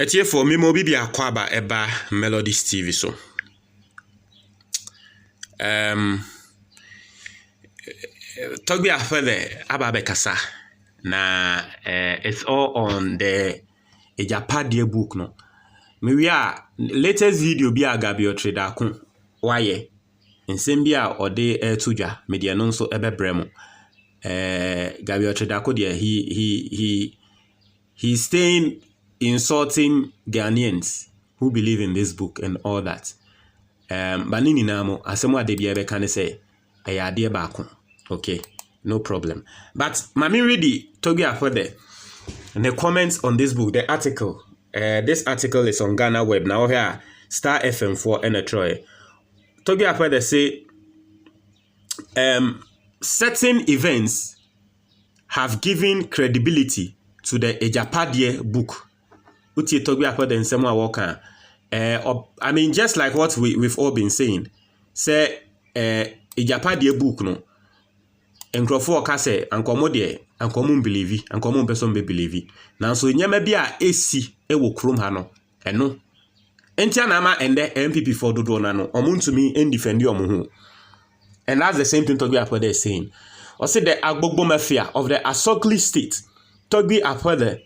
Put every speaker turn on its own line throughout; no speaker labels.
Etie for me mo bibi akwaba eba Melodies TV so. Togbe Afede ababe kasa na it's all on the Agyapadie book no. Me we are latest video bi Agyapadie da kun waye. Nsem bi a ode tudwa media no nso ebebre mo. Agyapadie da ko de he's staying insulting Ghanaians who believe in this book and all that. Banini namo asemo adebi ebe kan say ayade baako. Okay, no problem. But mami ready Togbe Afede the comments on this book, the article. This article is on Ghana Web. Now here Star FM4 and a Troy. Togbe Afede say certain events have given credibility to the Agyapadie book. Uti Togbe Afede and Samuel Walker. I mean, just like what we've all been saying, say Agyapadie book no. Enkrofo ka say ankomo de ankomo believe ankomo person be believe. Na so nyama bi a esi ewo krom ha no eno. Entia na ama ende MPP for dodo na no omuntumi endefend omo. And that's the same thing Togbe Afede is saying. Or say the Agbogbo mafia of the Asokli state, Togbe Afede,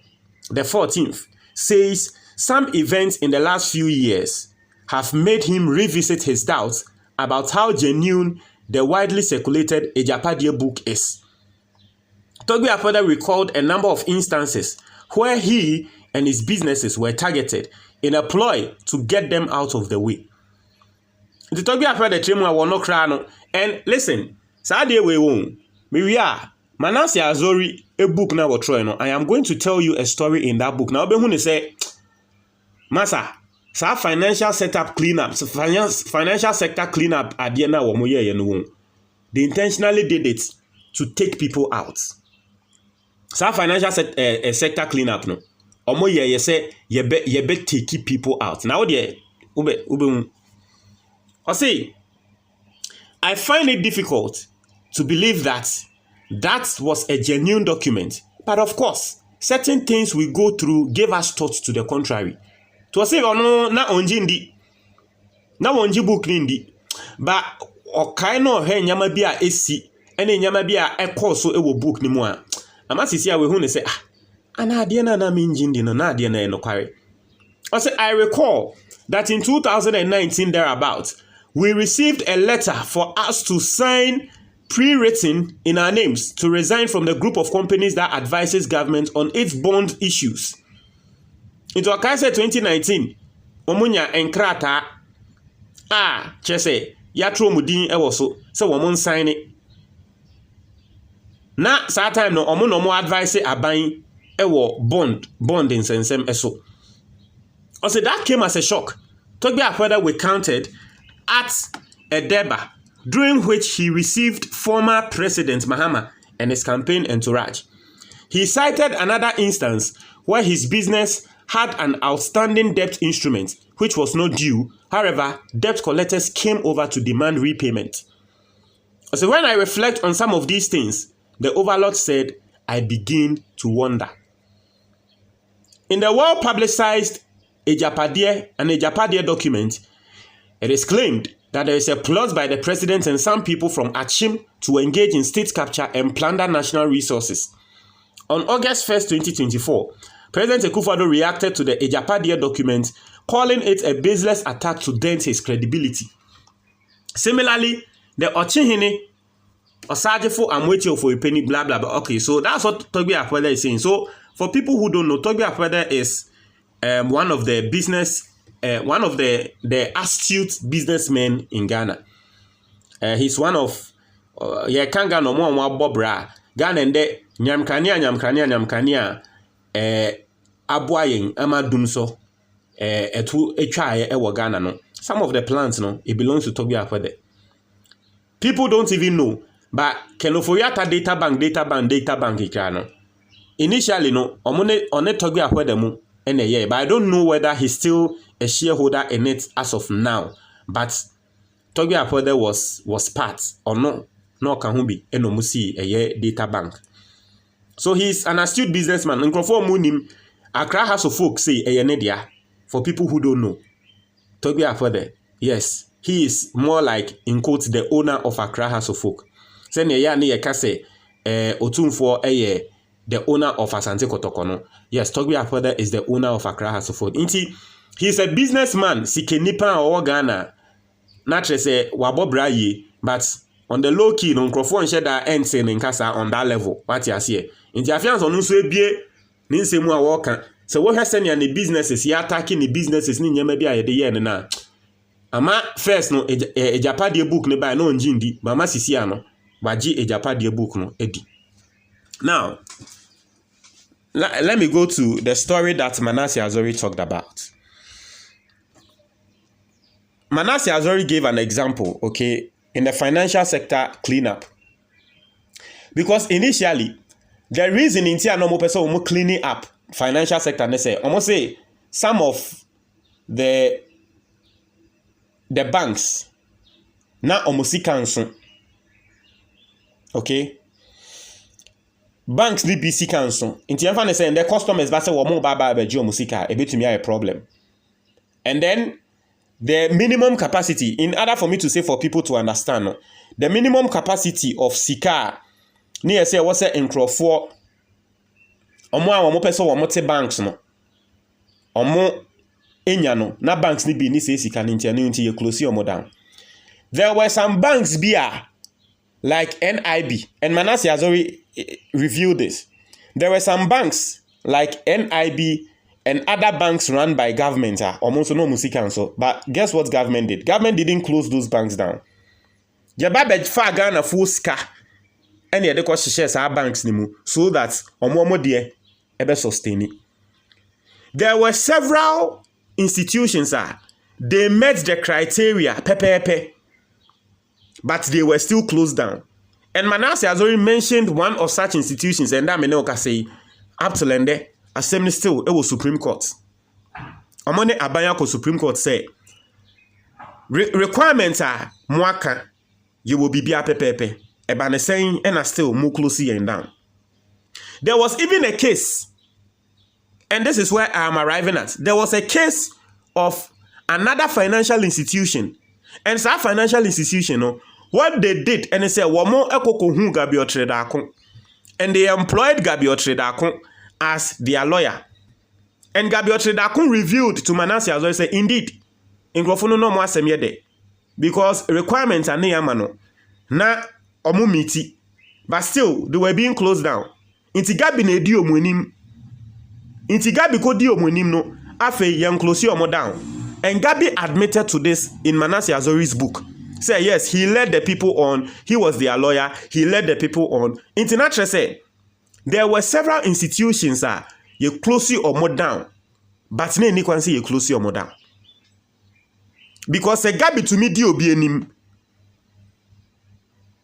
the 14th, says some events in the last few years have made him revisit his doubts about how genuine the widely circulated Agyapadie book is. Togbe Afede recalled a number of instances where he and his businesses were targeted in a ploy to get them out of the way. The Togbe Afede tremwa wono kra no. And listen, Saturday we won. We are Manase Azori a book now we try no. I am going to tell you a story in that book. Now be who say Masa sa financial setup cleanup, so financial sector cleanup adie na wo moye no. They intentionally did it to take people out. Sa financial sector cleanup no. Omo ye say ye be take people out. Now there ube I say I find it difficult to believe that was a genuine document. But of course, certain things we go through gave us thoughts to the contrary. To say no na onji ndi. Na onji book ndi. But okai no he nyama bi a esi ene nyama bi a ekọ so ewo book ni mu a. Amasisi a we hu ne say ana ade na na minji ndi no na ade na enokware. I recall that in 2019 thereabout, we received a letter for us to sign pre-written in our names to resign from the group of companies that advises government on its bond issues. Into a case 2019, omunya enkrata chese yatro mudin ewo so womon sign it. Na sa time no omo advise aban ewo bond in sensem eso. Also that came as a shock. Togbe Afede recounted at a deba during which he received former President Mahama and his campaign entourage. He cited another instance where his business had an outstanding debt instrument which was not due. However, debt collectors came over to demand repayment. So when I reflect on some of these things, the overlord said, I begin to wonder. In the well-publicized Agyapadie document, it is claimed that there is a plot by the president and some people from Achim to engage in state capture and plunder national resources. On August 1st, 2024, President Akufo-Addo reacted to the Agyapadie document, calling it a baseless attack to dent his credibility. Similarly, the Ochihini, Osajefo Amwetio for a penny, blah, blah, blah. Okay, so that's what Togbe Afede is saying. So, for people who don't know, Togbe Afede is one of the astute businessmen in Ghana. He's one of Ghana no more Bobra Ghana and de nyamkania aboyen amadumso etu etwae ewo Ghana no. Some of the plants no it belongs to Togbe Afede. People don't even know, but Kenoforiata data bank ikra no. Initially no omone Togbe Afede mu but I don't know whether he's still a shareholder in it as of now. But Togbe Afede was part or no can who be enomusi a data bank. So he's an astute businessman. Nkrofo munim Accra House of Folk say Eyenedia. For people who don't know, Togbe Afede, yes, he is more like, in quotes, the owner of Accra House of Folk. Say neya ne yeka say Otumfo the owner of Asante Kotoko. Yes, Togbe Afede is the owner of Accra House of Folk. He is a businessman, Sikenipa or Ghana. Naturally say wabo braye, but on the low key, no microphone share that ends in Kasa on that level. What you see? Inti afiance onu so ebie ni nsemu a wo ka. So what has send the businesses, he attacking the businesses ni nyama bia ye de ye na. Ama first no Agyapadie book ne by no njindi, mama sisi ano. Baji Agyapadie book no edi. Now, let me go to the story that Manasseh has already talked about. Manasseh has already gave an example, okay, in the financial sector cleanup. Because initially, the reason in tia normal person will cleaning up financial sector, they say, almost say some of the banks na almost council, okay. Banks need BC council. In tia fan say the customers ba say wo mo ba beji omusika e betumi a problem. And then the minimum capacity, in order for me to say for people to understand, the minimum capacity of Sika, near say what's a for omo person omo te banks no. Omo enya no, na banks ni bi ni say Sika ni nti ye close omo down. There were some banks like NIB, and Manasseh has already reviewed this. There were some banks like NIB and other banks run by government almost no music council. But guess what government did? Government didn't close those banks down. Yaba fa Ghana full ska. And the cost shares our banks nimu so that omo de ebe sustain it. There were several institutions they met the criteria pepe, but they were still closed down. And Manasseh has already mentioned one of such institutions, and that may say up to lende. Assembly still, it was Supreme Court. Amone Abayako Supreme Court say requirements are mwaka you will be pepe. Ebane saying and are still more closely and down. There was even a case, and this is where I am arriving at. There was a case of another financial institution, and that financial institution, what they did, and they said, "Wamo ekoko hu Gabi Otredakun," and they employed Gabi Otredakun as their lawyer. And Gabi Otredakun revealed to Manasseh as well, say, indeed, in Grofono no more semyede, because requirements are near mano, na omumiti, but still they were being closed down. Inti Gabi ne di omunim, inti Gabi ko di omunim no, afe yang close omo down. And Gabi admitted to this in Manasseh Azori's book. Say yes, he led the people on. He was their lawyer. He led the people on. International said. There were several institutions you close or more down, but ne can say you close or more down. Because a gabi to me di obi enim.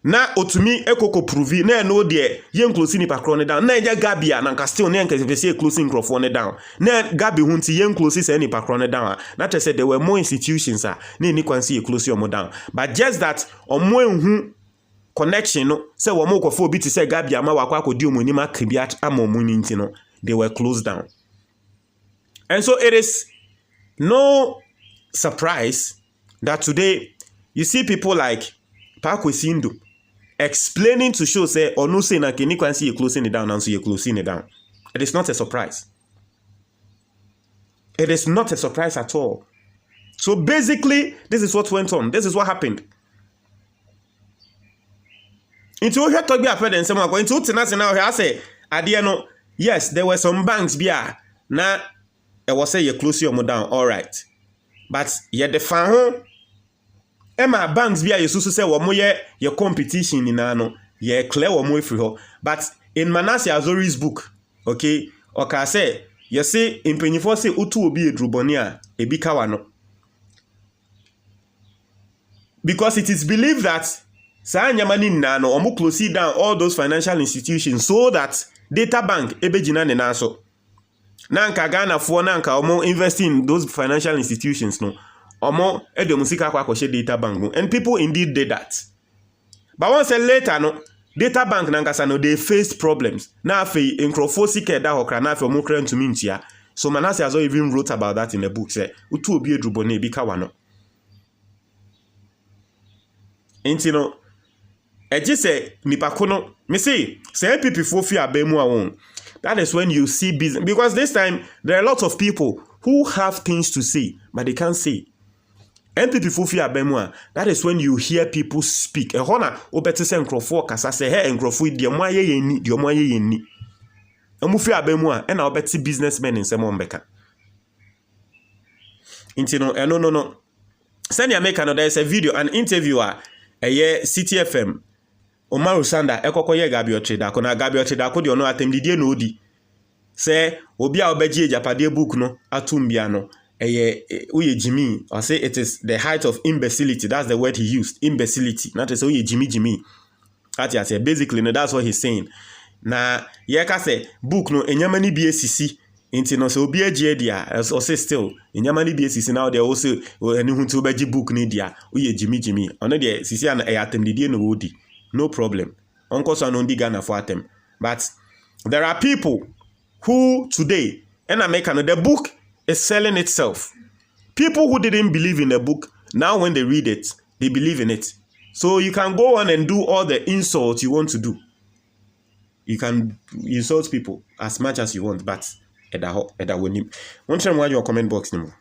Na otumi ekoko pruvi na no de yen close ni pakro down. Na eja gabi na nka still ne nka say closing microphone down. Na gabi hunti yen close say ni pakro down. Na te say there were more institutions ne can say you close or more down. But just that omo enhu connection no say wo mo kwafo obi ti say gabi ama wakwa akodi omoni ma kribiat ama omoni nti no they were closed down. And so it is no surprise that today you see people like Pakwesindu explaining to show say or no say na kini kwan see you closing it down and so you closing it down. It is not a surprise. It is not a surprise at all. So basically this is what went on. This is what happened. Into here Togbe Afede and someone going to tenase now here say adie no yes there were some banks bia na e was say you close your down all right, but ye the fan ho Emma banks bia yesusu say wo mo ye competition ni na no ye clear wo mo free ho. But in Manasseh Azori's book, okay, oka say you say impanyifo say otu obi edruboni a ebi kawa no, because it is believed that Sa nyamani na no omo close down all those financial institutions so that data bank ebejina ne na so. Na nka Ghana fo na nka omo invest in those financial institutions no. Omo edomusika kwa kwahye data bank. And people indeed did that. But once later no data bank na nkasa no they faced problems. Na afei nkrofo sika da hokra na afei omo kra ntumi ntia. So Manasseh Azo even wrote about that in the book. Say, "Utu obi edrubone ebi kawano." Inti no, eji say nipakono. Me say NPP fofi abemu awon. That is when you see business, because this time there are a lot of people who have things to say but they can't say. NPP fofi abemu. That is when you hear people speak. Ehona obeti se nkrofo kasa say hey nkrofo di omo aye yenni di omo aye yenni. Omufi abemu a na obeti businessmen nsem ombeka. Inti no no. Send your make another, there's a video, an interviewer a City FM. Omaru Sanda ekokoye Gabi Otreda kona Gabi Otreda ko de ono atemdidie no odi. Say obi a obeji Agyapadie book no atumbia no uye Jimmy, or say it is the height of imbecility. That's the word he used, imbecility. Not to say uye Jimmy. That you say basically no, that's what he's saying. Na ye ka say book no enyamani bi esisi inti no so obi agye dia or say still enyamani bi esisi now there also any hu to beji book ni dia uye Jimmy. Ono de sisi an atemdidie no odi. No problem. Uncle son on Ghana for them. But there are people who today, and I make another book is selling itself. People who didn't believe in the book, now when they read it, they believe in it. So you can go on and do all the insults you want to do. You can insult people as much as you want, but eda winim. One time, why your comment box, Nimo?